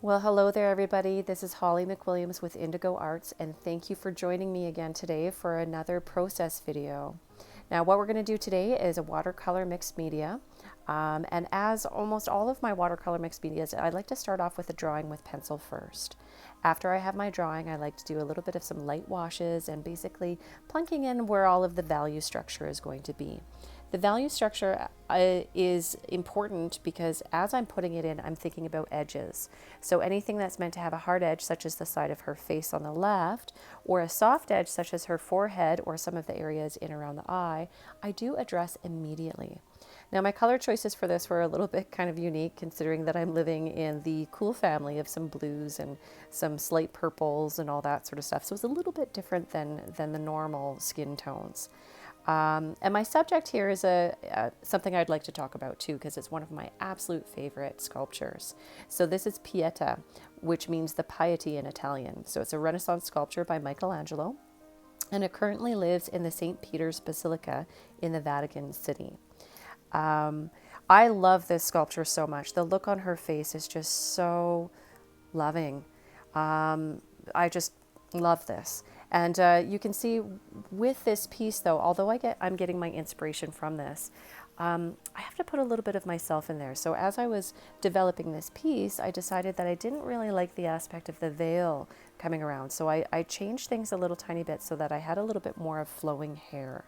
Well, hello there, everybody. This is Holly McWilliams with Indigo Arts, and thank you for joining me again today for another process video. Now, what we're going to do today is a watercolor mixed media. And as almost all of my watercolor mixed medias, I like to start off with a drawing with pencil first. After I have my drawing, I like to do a little bit of some light washes and basically plunking in where all of the value structure is going to be. The value structure is important because as I'm putting it in, I'm thinking about edges. So anything that's meant to have a hard edge, such as the side of her face on the left, or a soft edge, such as her forehead or some of the areas in around the eye, I do address immediately. Now, my color choices for this were a little bit kind of unique, considering that I'm living in the cool family of some blues and some slate purples and all that sort of stuff. So it's a little bit different than the normal skin tones. And my subject here is something I'd like to talk about too, because it's one of my absolute favorite sculptures. So this is Pieta, which means the piety in Italian. So it's a Renaissance sculpture by Michelangelo, and it currently lives in the St. Peter's Basilica in the Vatican City. I love this sculpture so much. The look on her face is just so loving. I just love this. And you can see with this piece though, although I'm getting my inspiration from this, I have to put a little bit of myself in there. So as I was developing this piece, I decided that I didn't really like the aspect of the veil coming around. So I changed things a little tiny bit so that I had a little bit more of flowing hair.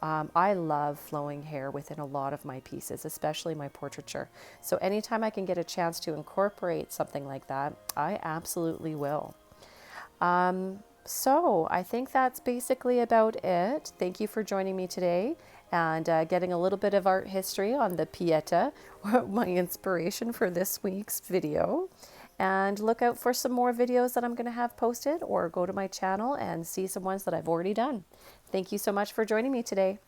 I love flowing hair within a lot of my pieces, especially my portraiture. So anytime I can get a chance to incorporate something like that, I absolutely will. So I think that's basically about it. Thank you for joining me today and getting a little bit of art history on the Pieta, my inspiration for this week's video. And look out for some more videos that I'm going to have posted, or go to my channel and see some ones that I've already done. Thank you so much for joining me today.